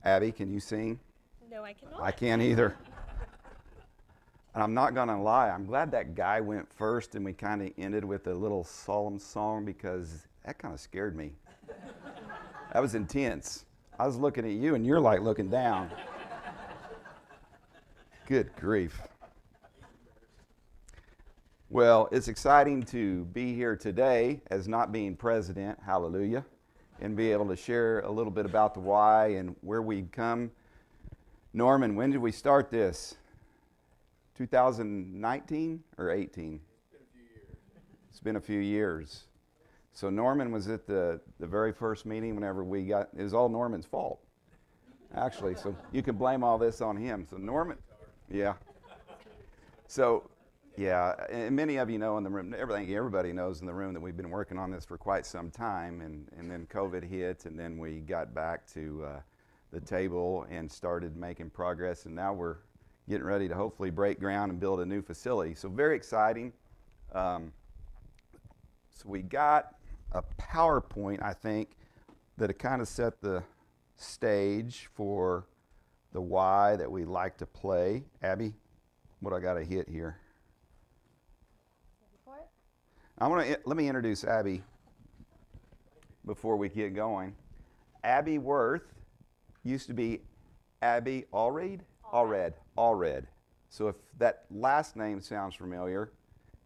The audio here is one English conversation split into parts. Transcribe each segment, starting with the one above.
Abby, can you sing? No, I cannot. I can't either. And I'm not going to lie, I'm glad that guy went first and we kind of ended with a little solemn song because that kind of scared me. That was intense. I was looking at you and you're like looking down. Good grief. Well, it's exciting to be here today as not being president, hallelujah, and be able to share a little bit about the why and where we've come. Norman, when did we start this? 2019 or 18? It's been a few years. So Norman was at the very first meeting whenever we got, it was all Norman's fault, actually. So you can blame all this on him. So Norman, yeah. So, yeah, and many of you know in the room, everybody knows in the room that we've been working on this for quite some time, and then COVID hit, and then we got back to the table and started making progress, and now we're getting ready to hopefully break ground and build a new facility. So very exciting. So we got a PowerPoint, I think, that it kind of set the stage for the why that we like to play. Abby, what I got to hit here? Let me introduce Abby before we get going. Abby Werth used to be Abby Allred. So if that last name sounds familiar,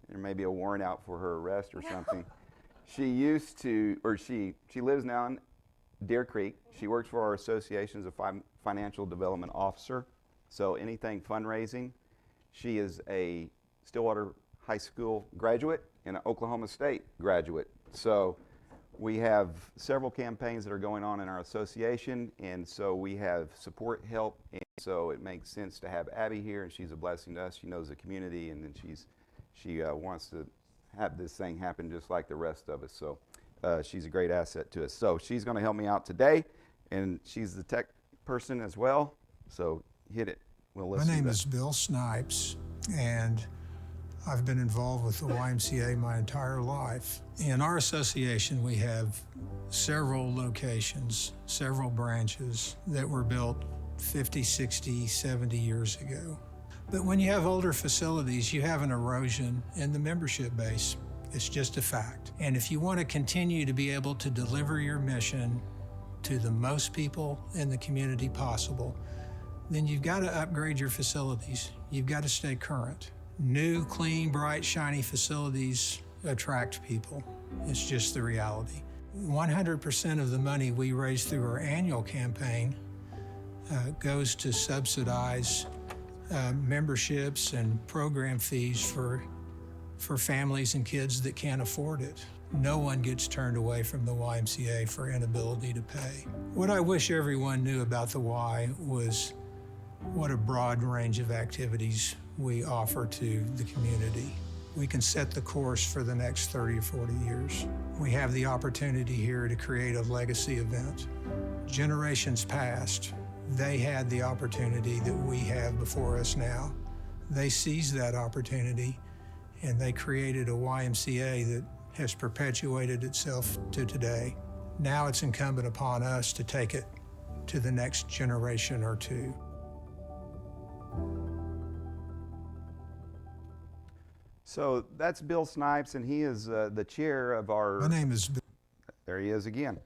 there may be a warrant out for her arrest or something. She lives now in Deer Creek. She works for our association as a financial development officer. So anything fundraising. She is a Stillwater High School graduate and an Oklahoma State graduate. So we have several campaigns that are going on in our association, and so we have support, help, and so it makes sense to have Abby here, and she's a blessing to us. She knows the community, and then she wants to have this thing happen just like the rest of us. So she's a great asset to us. So she's going to help me out today, and she's the tech person as well. So hit it. We'll listen. My name is Bill Snipes, and I've been involved with the YMCA my entire life. In our association, we have several locations, several branches that were built 50, 60, 70 years ago. But when you have older facilities, you have an erosion in the membership base. It's just a fact. And if you want to continue to be able to deliver your mission to the most people in the community possible, then you've got to upgrade your facilities. You've got to stay current. New, clean, bright, shiny facilities attract people. It's just the reality. 100% of the money we raise through our annual campaign goes to subsidize memberships and program fees for families and kids that can't afford it. No one gets turned away from the YMCA for inability to pay. What I wish everyone knew about the Y was what a broad range of activities we offer to the community. We can set the course for the next 30 or 40 years. We have the opportunity here to create a legacy event. Generations past, they had the opportunity that we have before us now. They seized that opportunity and they created a YMCA that has perpetuated itself to today. Now it's incumbent upon us to take it to the next generation or two. So that's Bill Snipes, and he is the chair of our... My name is Bill. There he is again.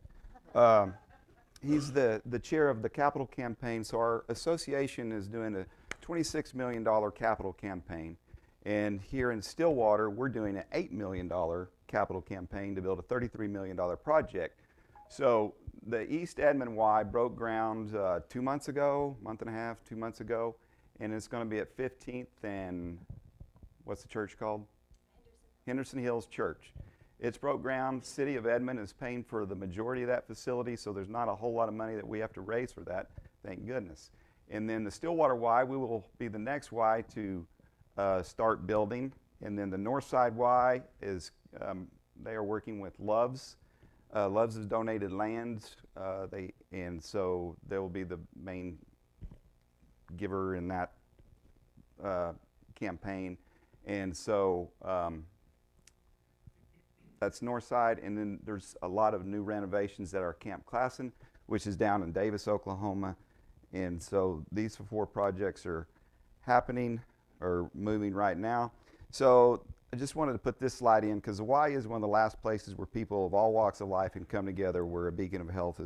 He's the chair of the capital campaign. So our association is doing a $26 million capital campaign. And here in Stillwater, we're doing an $8 million capital campaign to build a $33 million project. So the East Edmond Y broke ground 2 months ago, month and a half, 2 months ago. And it's going to be at 15th and... what's the church called? Henderson Hills Church. It's broke ground. City of Edmond is paying for the majority of that facility, so there's not a whole lot of money that we have to raise for that, thank goodness. And then the Stillwater Y, we will be the next Y to start building. And then the North Side Y is, they are working with Love's. Love's has donated land, and so they will be the main giver in that campaign. And so that's North Side, and then there's a lot of new renovations that are Camp Classen, which is down in Davis, Oklahoma, And so these 4 projects are happening or moving right now. So I just wanted to put this slide in because the Y is one of the last places where people of all walks of life can come together, where a beacon of health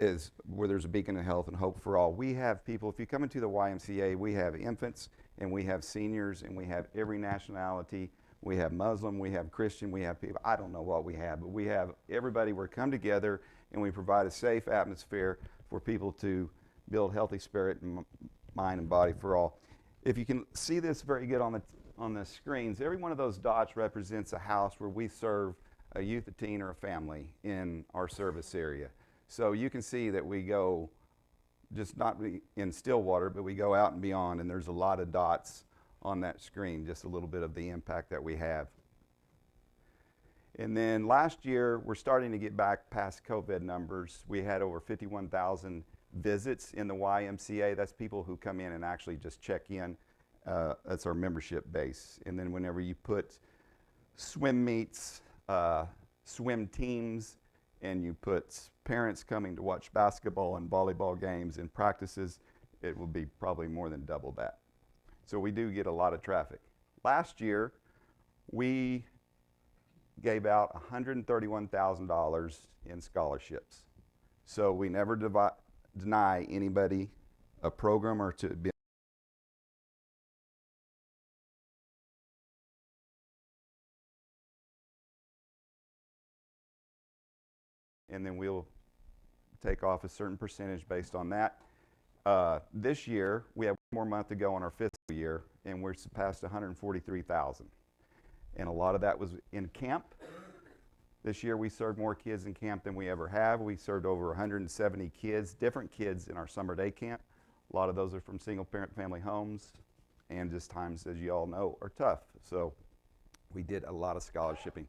is where there's a beacon of health and hope for all. We have people, if you come into the YMCA, we have infants and we have seniors and we have every nationality. We have Muslim, we have Christian, we have people, I don't know what we have, but we have everybody. We come together and we provide a safe atmosphere for people to build healthy spirit and mind and body for all. If you can see this very good on the screens, every one of those dots represents a house where we serve a youth, a teen, or a family in our service area. So you can see that we go just not in Stillwater, but we go out and beyond, and there's a lot of dots on that screen, just a little bit of the impact that we have. And then last year, we're starting to get back past COVID numbers. We had over 51,000 visits in the YMCA. That's people who come in and actually just check in. That's our membership base. And then whenever you put swim meets, swim teams, and you put parents coming to watch basketball and volleyball games and practices, it will be probably more than double that. So we do get a lot of traffic. Last year, we gave out $131,000 in scholarships. So we never deny anybody a program or to be. And then we'll take off a certain percentage based on that. This year, we have one more month to go on our fiscal year, and we're surpassed 143,000. And a lot of that was in camp. This year, we served more kids in camp than we ever have. We served over 170 kids, different kids in our summer day camp. A lot of those are from single parent family homes, and just times, as you all know, are tough. So we did a lot of scholarshiping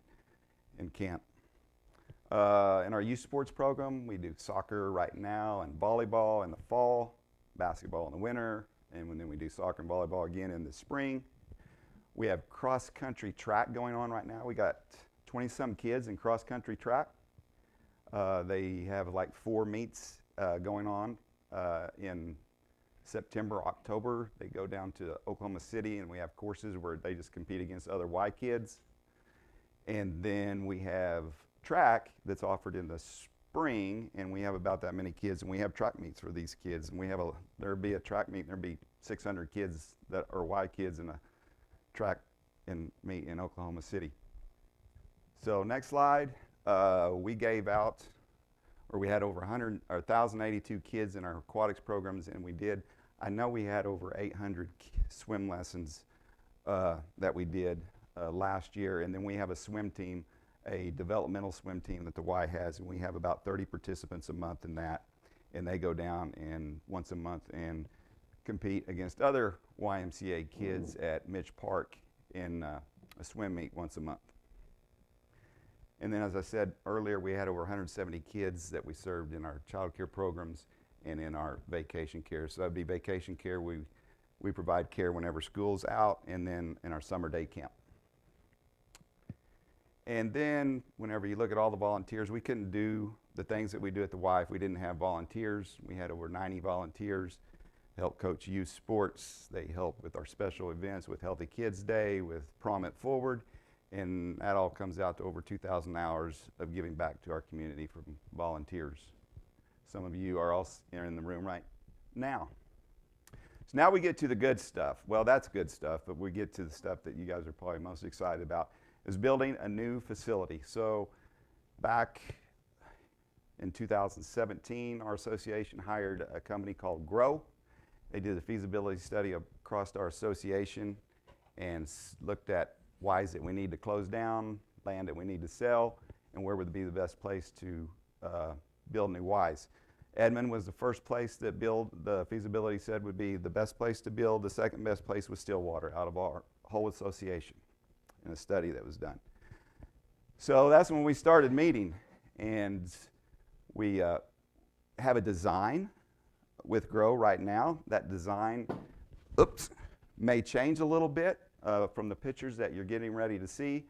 in camp. In our youth sports program, we do soccer right now and volleyball in the fall, basketball in the winter, and then we do soccer and volleyball again in the spring. We have cross-country track going on right now. We got 20-some kids in cross-country track. They have like 4 meets going on in September, October. They go down to Oklahoma City, and we have courses where they just compete against other Y kids. And then we have track that's offered in the spring, and we have about that many kids, and we have track meets for these kids. And we have there'll be a track meet, and there'll be 600 kids that are Y kids in a track and meet in Oklahoma City. So next slide, we gave out, or we had over 1,082 kids in our aquatics programs, and I know we had over 800 swim lessons that we did last year. And then we have a swim team, a developmental swim team that the Y has, and we have about 30 participants a month in that. And they go down and once a month and compete against other YMCA kids at Mitch Park in a swim meet once a month. And then, as I said earlier, we had over 170 kids that we served in our child care programs and in our vacation care. So that would be vacation care. We provide care whenever school's out, and then in our summer day camp. And then whenever you look at all the volunteers, we couldn't do the things that we do at the Y if we didn't have volunteers. We had over 90 volunteers help coach youth sports. They help with our special events, with Healthy Kids Day, with Prom It Forward. And that all comes out to over 2,000 hours of giving back to our community from volunteers. Some of you are all in the room right now. So now we get to the good stuff. Well, that's good stuff, but we get to the stuff that you guys are probably most excited about, is building a new facility. So back in 2017, our association hired a company called Grow. They did a feasibility study across our association and looked at Ys that we need to close down, land that we need to sell, and where would be the best place to build new Ys. Edmond was the first place that the feasibility said would be the best place to build. The second best place was Stillwater out of our whole association in a study that was done. So that's when we started meeting, and we have a design with Grow right now. That design, may change a little bit from the pictures that you're getting ready to see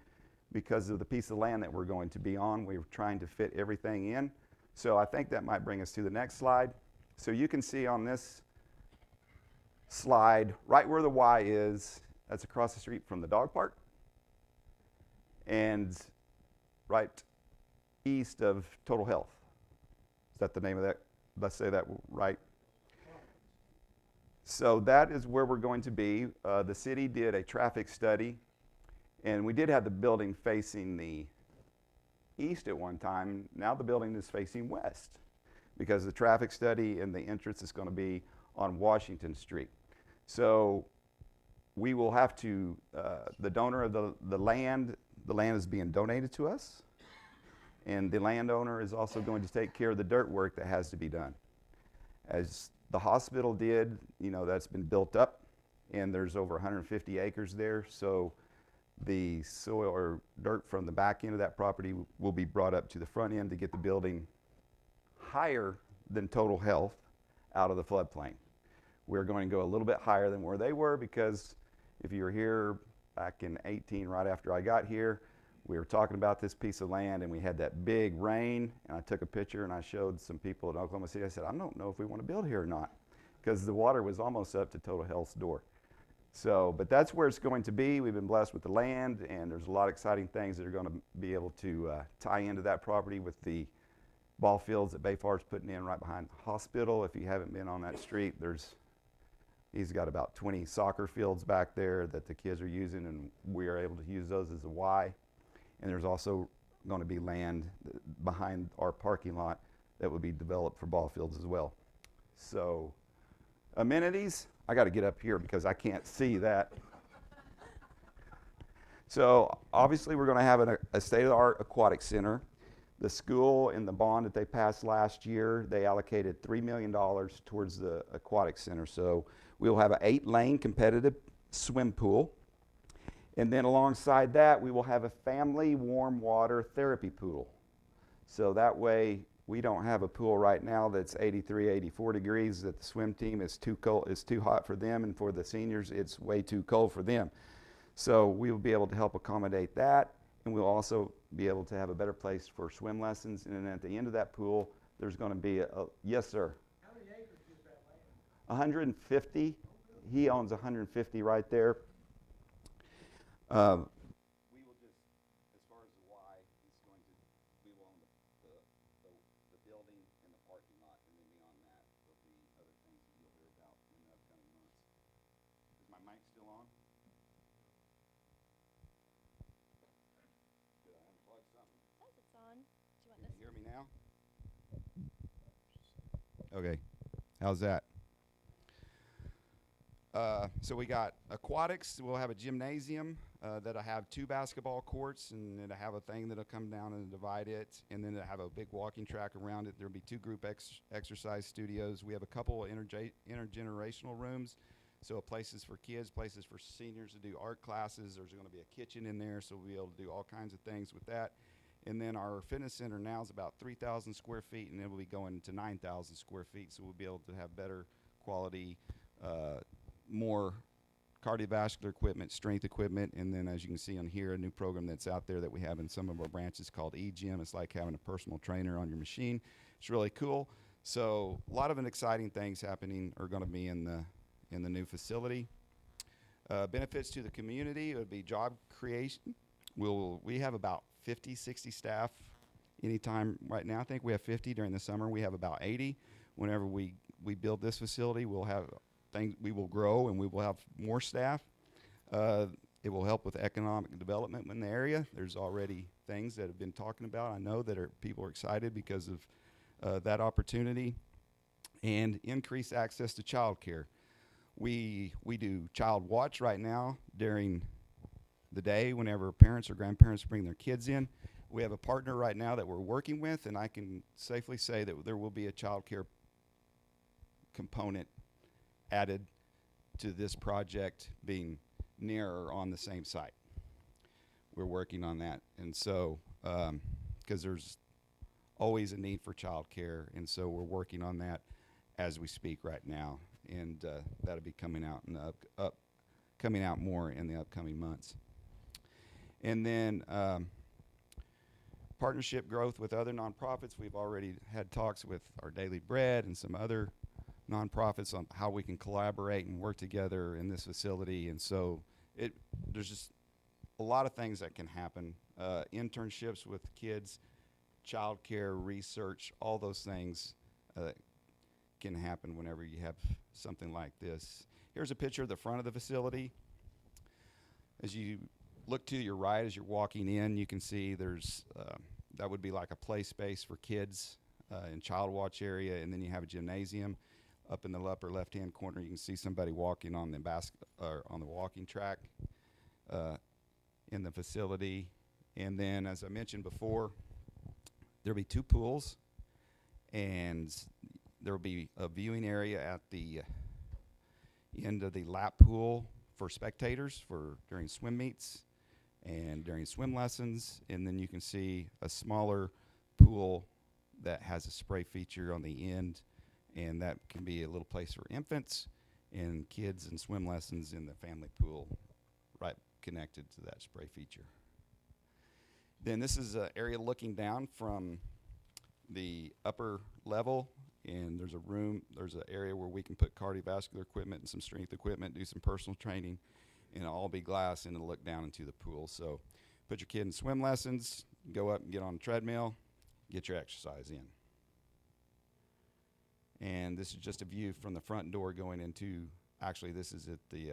because of the piece of land that we're going to be on. We're trying to fit everything in. So I think that might bring us to the next slide. So you can see on this slide right where the Y is, that's across the street from the dog park, and right east of Total Health. Is that the name of that? Let's say that right. So that is where we're going to be. The city did a traffic study, and we did have the building facing the east at one time. Now the building is facing west because the traffic study and the entrance is going to be on Washington Street. So we will have to, the donor of the land is being donated to us, and the landowner is also going to take care of the dirt work that has to be done. As the hospital did, you know, that's been built up, and there's over 150 acres there, so the soil or dirt from the back end of that property will be brought up to the front end to get the building higher than Total Health out of the floodplain. We're going to go a little bit higher than where they were because if you were here back in 18, right after I got here, we were talking about this piece of land and we had that big rain, and I took a picture and I showed some people in Oklahoma City. I said, I don't know if we want to build here or not because the water was almost up to Total Health's door. So, but that's where it's going to be. We've been blessed with the land, and there's a lot of exciting things that are going to be able to tie into that property with the ball fields that Bayfar's putting in right behind the hospital. If you haven't been on that street, he's got about 20 soccer fields back there that the kids are using, and we are able to use those as a Y. And there's also going to be land behind our parking lot that will be developed for ball fields as well. So, amenities, I got to get up here because I can't see that. So, obviously, we're going to have a state-of-the-art aquatic center. The school, in the bond that they passed last year, they allocated $3 million towards the aquatic center. So, we'll have an 8-lane competitive swim pool. And then alongside that, we will have a family warm water therapy pool. So that way, we don't have a pool right now that's 83, 84 degrees that the swim team is too cold, is too hot for them, and for the seniors, it's way too cold for them. So we will be able to help accommodate that, and we'll also be able to have a better place for swim lessons. And then at the end of that pool, there's going to be yes, sir. How many acres is that land? 150. He owns 150 right there. We will just, as far as the Y, we will own the building and the parking lot, and then beyond that, there'll be other things that you'll hear about in the upcoming months. Is my mic still on? Did I unplug something? It says it's on. Do you want Can this? you hear me now? Okay, how's that? So we got aquatics. We'll have a gymnasium that'll have 2 basketball courts, and it'll have a thing that'll come down and divide it, and then it'll have a big walking track around it. There'll be 2 group exercise studios. We have a couple of intergenerational rooms, so places for kids, places for seniors to do art classes. There's going to be a kitchen in there, so we'll be able to do all kinds of things with that. And then our fitness center now is about 3,000 square feet, and it will be going to 9,000 square feet, so we'll be able to have better quality, more cardiovascular equipment, strength equipment, and then as you can see on here, a new program that's out there that we have in some of our branches called eGym. It's like having a personal trainer on your machine. It's really cool. So a lot of exciting things happening are going to be in the new facility. Benefits to the community, it would be job creation. We have about 50, 60 staff anytime right now. I think we have 50 during the summer. We have about 80. Whenever we build this facility, we will grow and we will have more staff. It will help with economic development in the area. There's already things that have been talking about. I know that people are excited because of that opportunity. And increase access to child care. We do child watch right now during the day whenever parents or grandparents bring their kids in. We have a partner right now that we're working with, and I can safely say that there will be a child care component added to this project being near or on the same site. We're working on that, and so because there's always a need for child care, and so we're working on that as we speak right now, and that'll be coming out in the coming out more in the upcoming months. And then partnership growth with other nonprofits. We've already had talks with Our Daily Bread and some other nonprofits on how we can collaborate and work together in this facility. And so there's just a lot of things that can happen. Internships with kids, childcare, research, all those things can happen whenever you have something like this. Here's a picture of the front of the facility. As you look to your right as you're walking in, you can see there's that would be like a play space for kids in child watch area, and then you have a gymnasium. Up in the upper left-hand corner, you can see somebody walking on the on the walking track in the facility. And then, as I mentioned before, there'll be 2 pools, and there'll be a viewing area at the end of the lap pool for spectators during swim meets and during swim lessons. And then you can see a smaller pool that has a spray feature on the end, and that can be a little place for infants and kids and swim lessons in the family pool right connected to that spray feature. Then this is an area looking down from the upper level, and there's an area where we can put cardiovascular equipment and some strength equipment, do some personal training, and it'll all be glass, and it'll look down into the pool. So put your kid in swim lessons, go up and get on a treadmill, get your exercise in. And this is just a view from the front door going into, actually this is at the,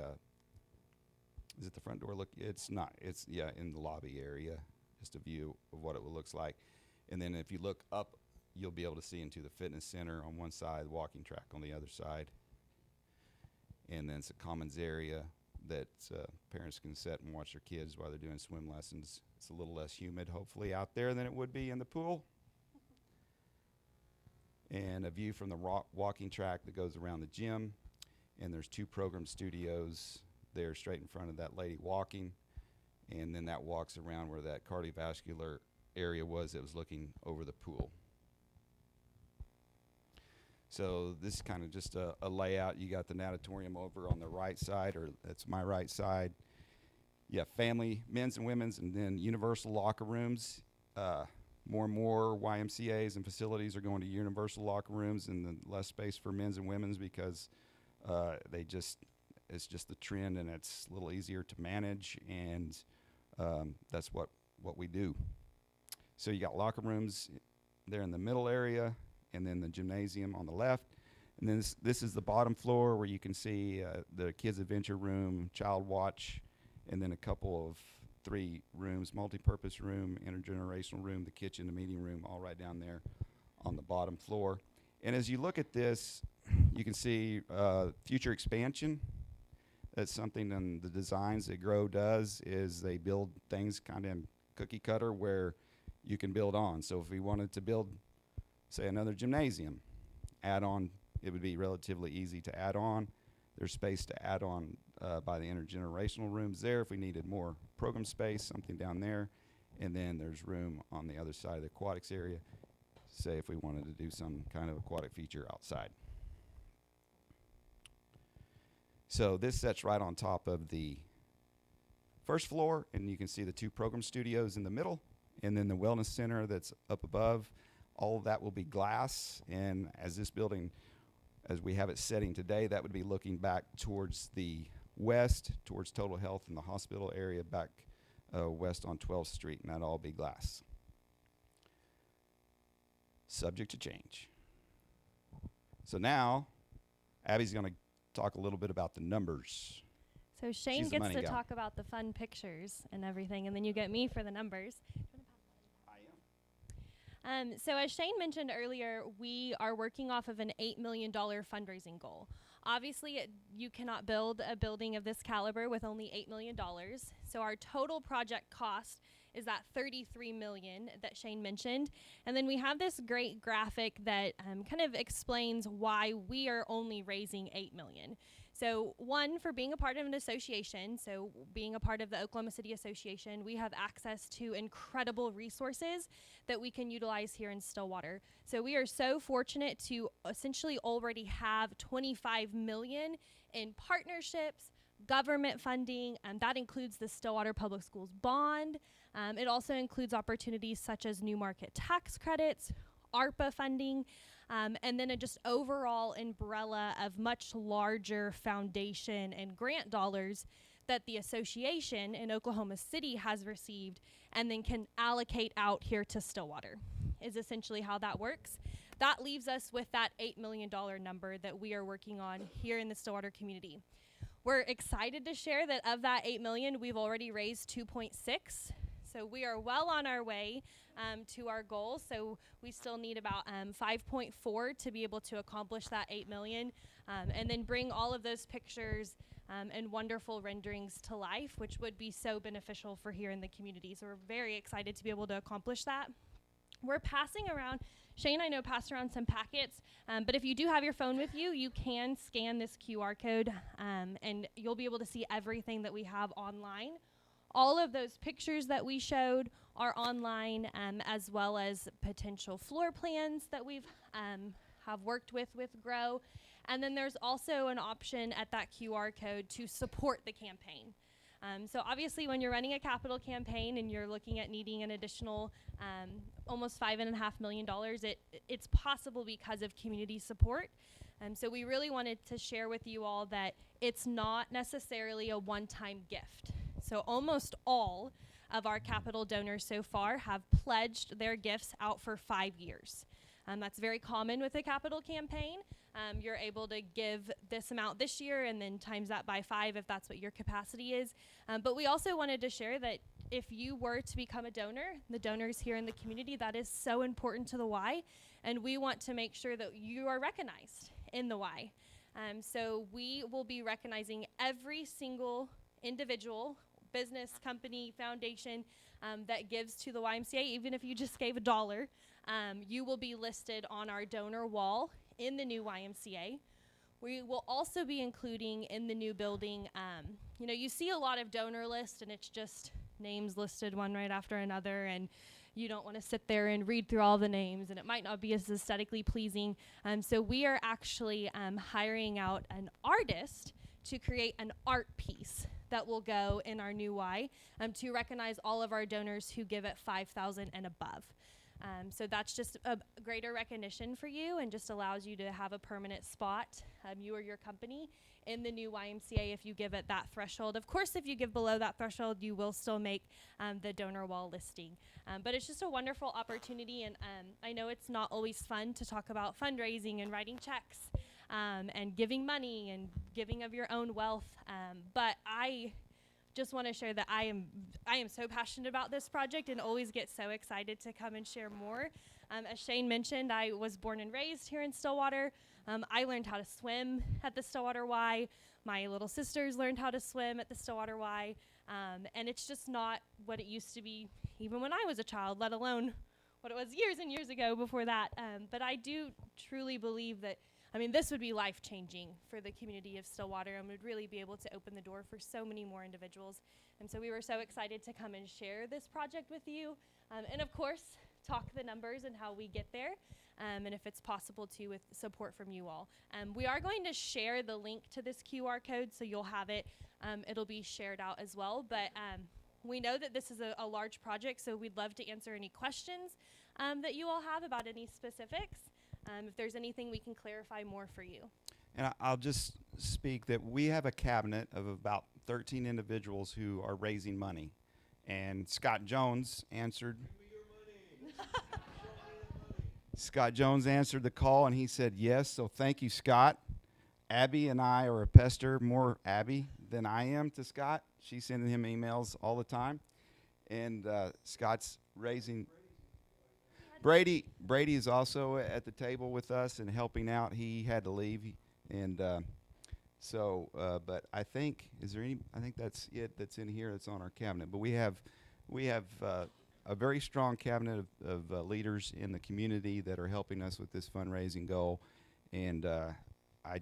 is it the front door? Look, it's not, it's, yeah, in the lobby area. Just a view of what it looks like. And then if you look up, you'll be able to see into the fitness center on one side, walking track on the other side. And then it's a commons area that parents can sit and watch their kids while they're doing swim lessons. It's a little less humid, hopefully, out there than it would be in the pool. And a view from the walking track that goes around the gym. And there's 2 program studios there straight in front of that lady walking. And then that walks around where that cardiovascular area was that was looking over the pool. So this is kind of just a layout. You got the natatorium over on the right side, or that's my right side. You have family, men's and women's, and then universal locker rooms. More and more YMCAs and facilities are going to universal locker rooms, and then less space for men's and women's because it's just the trend, and it's a little easier to manage, and that's what we do. So you got locker rooms there in the middle area, and then the gymnasium on the left. And then this is the bottom floor where you can see the kids' adventure room, child watch, and then a couple of 3 rooms, multi-purpose room, intergenerational room, the kitchen, the meeting room, all right down there on the bottom floor. And as you look at this, you can see future expansion. That's something in the designs that Grow does, is they build things kind of cookie cutter where you can build on. So if we wanted to build, say, another gymnasium, add on, it would be relatively easy to add on. There's space to add on by the intergenerational rooms there if we needed more program space, something down there. And then there's room on the other side of the aquatics area, say if we wanted to do some kind of aquatic feature outside. So this sits right on top of the first floor, and you can see the 2 program studios in the middle, and then the wellness center that's up above. All of that will be glass, and as this building, as we have it setting today, that would be looking back towards the west, towards Total Health in the hospital area, back west on 12th Street, and that'll all be glass. Subject to change. So now, Abby's going to talk a little bit about the numbers. So Shane She's the gets money to gal. talk about the fun pictures and everything, and then you get me for the numbers. So as Shane mentioned earlier, we are working off of an $8 million fundraising goal. Obviously, you cannot build a building of this caliber with only $8 million. So our total project cost is that $33 million that Shane mentioned. And then we have this great graphic that kind of explains why we are only raising $8 million. So one, for being a part of an association, so being a part of the Oklahoma City Association, we have access to incredible resources that we can utilize here in Stillwater. So we are so fortunate to essentially already have $25 million in partnerships, government funding, and that includes the Stillwater Public Schools bond, It also includes opportunities such as new market tax credits, ARPA funding, and then a just overall umbrella of much larger foundation and grant dollars that the association in Oklahoma City has received and then can allocate out here to Stillwater, is essentially how that works. That leaves us with that $8 million number that we are working on here in the Stillwater community. We're excited to share that of that $8 million, we've already raised 2.6. So we are well on our way to our goal. So we still need about 5.4 to be able to accomplish that 8 million, and then bring all of those pictures and wonderful renderings to life, which would be so beneficial for here in the community. So we're very excited to be able to accomplish that. We're passing around, Shane, I know, passed around some packets, but if you do have your phone with you, you can scan this QR code, and you'll be able to see everything that we have online. All of those pictures that we showed are online, as well as potential floor plans that we've have worked with Grow. And then there's also an option at that QR code to support the campaign. So obviously when you're running a capital campaign and you're looking at needing an additional almost $5.5 million, it's possible because of community support. So we really wanted to share with you all that it's not necessarily a one-time gift. So almost all of our capital donors so far have pledged their gifts out for 5 years. That's very common with a capital campaign. You're able to give this amount this year and then times that by 5 if that's what your capacity is. But we also wanted to share that if you were to become a donor, the donors here in the community, that is so important to the Y, and we want to make sure that you are recognized in the Y. So we will be recognizing every single individual, business, company, foundation that gives to the YMCA. Even if you just gave $1, you will be listed on our donor wall in the new YMCA. We will also be including in the new building, you see a lot of donor lists and it's just names listed one right after another, and you don't want to sit there and read through all the names, and it might not be as aesthetically pleasing. So we are actually hiring out an artist to create an art piece that will go in our new Y to recognize all of our donors who give at $5,000 and above. So that's just a greater recognition for you and just allows you to have a permanent spot, you or your company, in the new YMCA if you give at that threshold. Of course, if you give below that threshold, you will still make the donor wall listing. But it's just a wonderful opportunity, and I know it's not always fun to talk about fundraising and writing checks and giving money and giving of your own wealth, but I just want to share that I am so passionate about this project and always get so excited to come and share more. As Shane mentioned, I was born and raised here in Stillwater. I learned how to swim at the Stillwater Y. My little sisters learned how to swim at the Stillwater Y. And it's just not what it used to be even when I was a child, let alone what it was years and years ago before that. But I do truly believe that this would be life-changing for the community of Stillwater and would really be able to open the door for so many more individuals. And so we were so excited to come and share this project with you. And of course, talk the numbers and how we get there. And if it's possible to, with support from you all. We are going to share the link to this QR code, so you'll have it. It'll be shared out as well. But we know that this is a large project, so we'd love to answer any questions that you all have about any specifics. If there's anything we can clarify more for you. And I'll just speak that we have a cabinet of about 13 individuals who are raising money. And Scott Jones answered. Scott Jones answered the call, and he said yes, so thank you, Scott. Abby and I are a pester, more Abby than I am to Scott. She's sending him emails all the time. And Scott's raising. Brady is also at the table with us and helping out. He had to leave, and but I think I think that's it that's in here that's on our cabinet. But we have a very strong cabinet of leaders in the community that are helping us with this fundraising goal. And I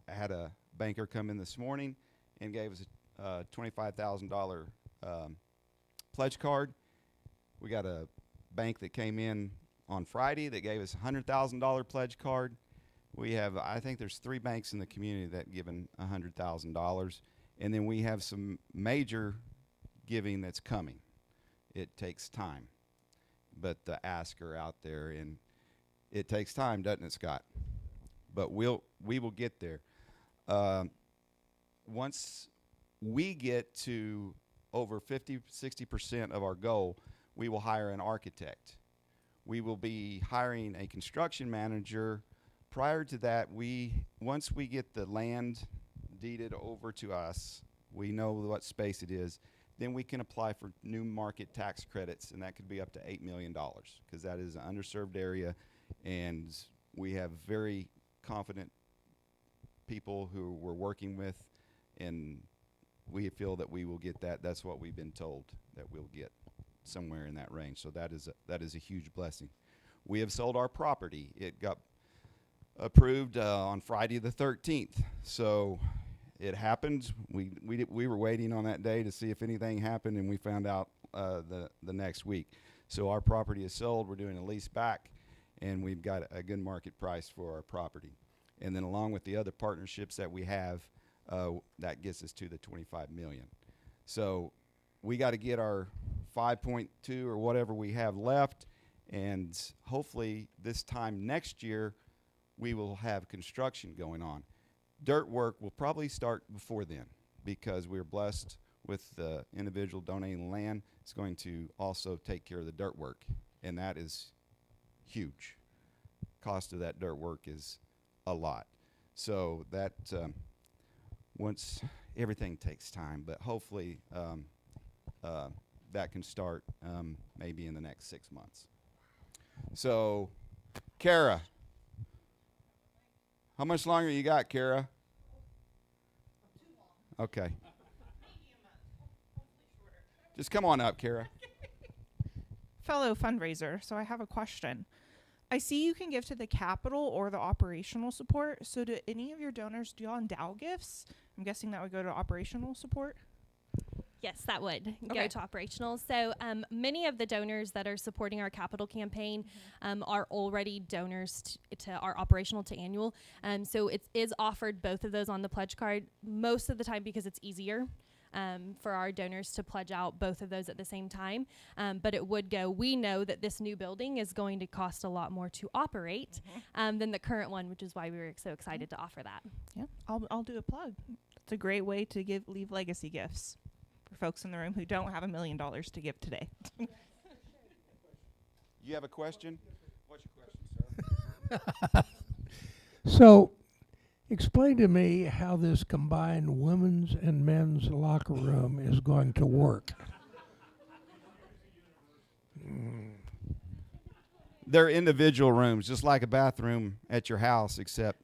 had a banker come in this morning and gave us a $25,000 pledge card. We got a bank that came in on Friday that gave us a $100,000 pledge card. We have, I think there's 3 banks in the community that given $100,000, and then we have some major giving that's coming. it takes time. But the asks are out there, and it takes time, doesn't it, Scott? But we will get there. Once we get to over 50-60% of our goal, we will hire an architect. We will be hiring a construction manager. Prior to that, once we get the land deeded over to us, we know what space it is, then we can apply for new market tax credits, and that could be up to $8 million, because that is an underserved area, and we have very confident people who we're working with, and we feel that we will get that. That's what we've been told, that we'll get somewhere in that range. So that is a huge blessing. We have sold our property. It got approved on Friday the 13th. So it happened. We were waiting on that day to see if anything happened, and we found out the next week. So our property is sold. We're doing a lease back, and we've got a good market price for our property. And then along with the other partnerships that we have, that gets us to the $25 million. So we got to get our 5.2 or whatever we have left, and hopefully this time next year we will have construction going on. Dirt work will probably start before then, because we're blessed with the individual donating land. It's going to also take care of the dirt work, and that is huge. Cost of that dirt work is a lot. So that once everything takes time, but hopefully that can start maybe in the next 6 months. So, Kara, how much longer you got, Kara? Okay. Just come on up, Kara. Fellow fundraiser, so I have a question. I see you can give to the capital or the operational support. So do any of your donors, do y'all endow gifts? I'm guessing that would go to operational support. Yes, that would go Okay. to operational. So many of the donors that are supporting our capital campaign are already donors to our operational to annual. So it is offered both of those on the pledge card most of the time, because it's easier for our donors to pledge out both of those at the same time. But it would go, we know that this new building is going to cost a lot more to operate than the current one, which is why we were so excited to offer that. Yeah, I'll do a plug. It's a great way to leave legacy gifts for folks in the room who don't have $1 million to give today. You have a question? What's your question, sir? So, explain to me how this combined women's and men's locker room is going to work. They're individual rooms, just like a bathroom at your house, except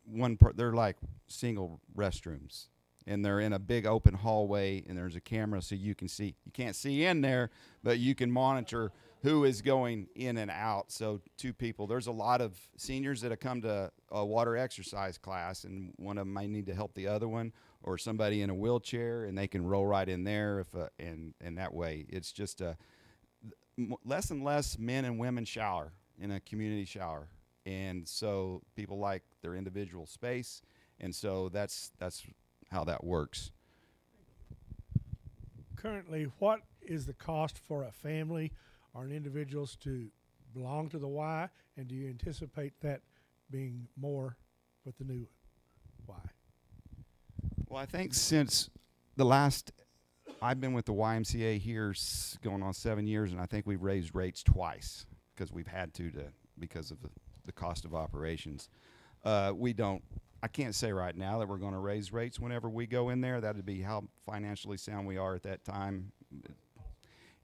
they're like single restrooms. And they're in a big open hallway, and there's a camera so you can see. You can't see in there, but you can monitor who is going in and out. So two people. There's a lot of seniors that have come to a water exercise class, and one of them might need to help the other one, or somebody in a wheelchair, and they can roll right in there. And that way, it's just less and less men and women shower in a community shower. And so people like their individual space, and so that's how that works. Currently, what is the cost for a family or an individuals to belong to the Y, and do you anticipate that being more with the new Y? Well, I think since I've been with the YMCA here going on 7 years, and I think we've raised rates twice because we've had to because of the cost of operations. I can't say right now that we're going to raise rates whenever we go in there. That would be how financially sound we are at that time.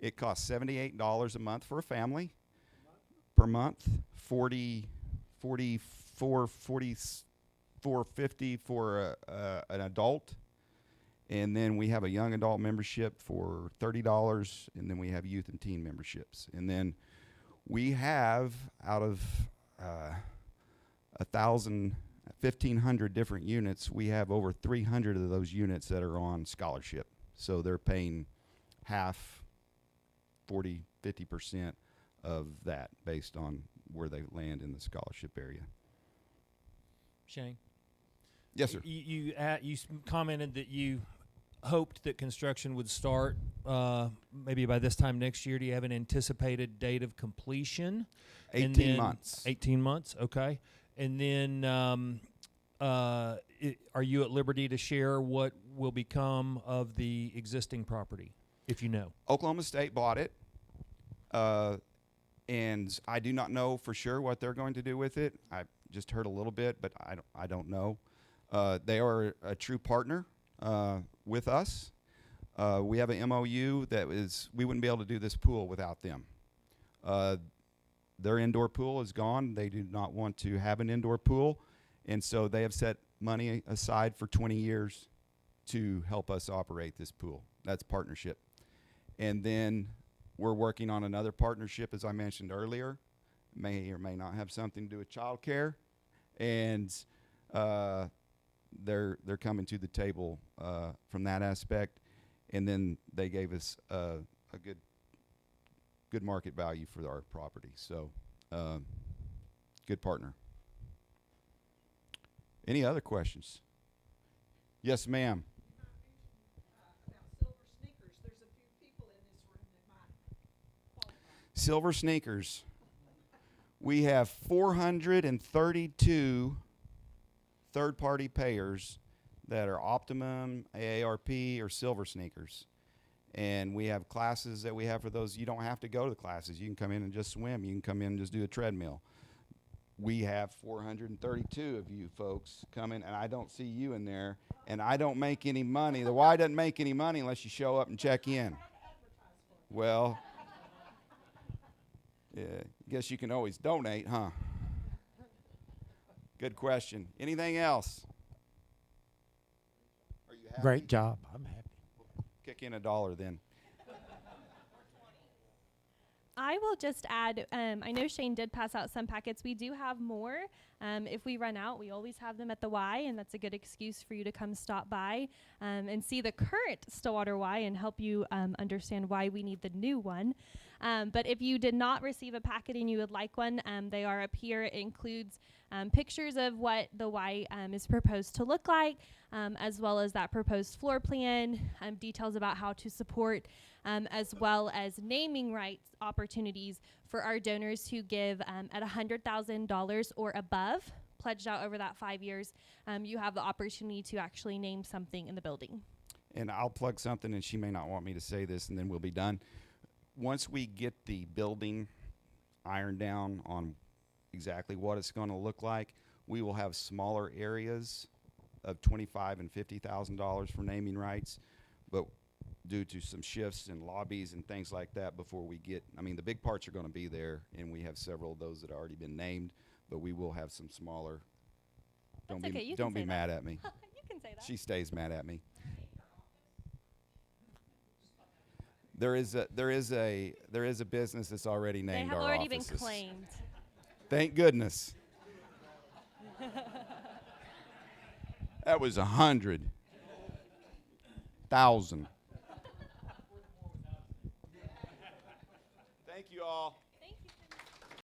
It costs $78 a month for a family per month, $44.50 for an adult, and then we have a young adult membership for $30, and then we have youth and teen memberships, and then we have out of 1,500 different units, we have over 300 of those units that are on scholarship. So they're paying half, 40, 50% of that based on where they land in the scholarship area. Shane? Yes, sir. You commented that you hoped that construction would start maybe by this time next year. Do you have an anticipated date of completion? 18 months. 18 months, okay. And then are you at liberty to share what will become of the existing property, if you know? Oklahoma State bought it, and I do not know for sure what they're going to do with it. I just heard a little bit, but I don't know. They are a true partner with us. We have an MOU that we wouldn't be able to do this pool without them. Their indoor pool is gone. They do not want to have an indoor pool, and so they have set money aside for 20 years to help us operate this pool. That's partnership. And then we're working on another partnership, as I mentioned earlier. May or may not have something to do with childcare, and they're coming to the table from that aspect. And then they gave us a good market value for our property. So, good partner. Any other questions? Yes, ma'am. Silver Sneakers. We have 432 third-party payers that are Optimum, AARP, or Silver Sneakers. And we have classes that we have for those. You don't have to go to the classes. You can come in and just swim. You can come in and just do a treadmill. We have 432 of you folks coming, and I don't see you in there. And I don't make any money. The Y doesn't make any money unless you show up and check in. Well, yeah, guess you can always donate, huh? Good question. Anything else? Are you happy? Great job. I'm happy. Kick in $1 then. I will just add, I know Shane did pass out some packets. We do have more. If we run out, we always have them at the Y, and that's a good excuse for you to come stop by and see the current Stillwater Y and help you understand why we need the new one. But if you did not receive a packet and you would like one, they are up here. It includes pictures of what the Y is proposed to look like, as well as that proposed floor plan, details about how to support, as well as naming rights opportunities for our donors who give at $100,000 or above, pledged out over that 5 years. You have the opportunity to actually name something in the building. And I'll plug something, and she may not want me to say this, and then we'll be done. Once we get the building ironed down on exactly what it's going to look like, we will have smaller areas of $25,000 and $50,000 for naming rights, but due to some shifts in lobbies and things like that before we get, I mean, the big parts are going to be there, and we have several of those that have already been named, but we will have some smaller. That's okay, you don't can be say mad that. at me. You can say that. She stays mad at me. There is a business that's already They named have our already offices. been claimed. Thank goodness. That was 100,000.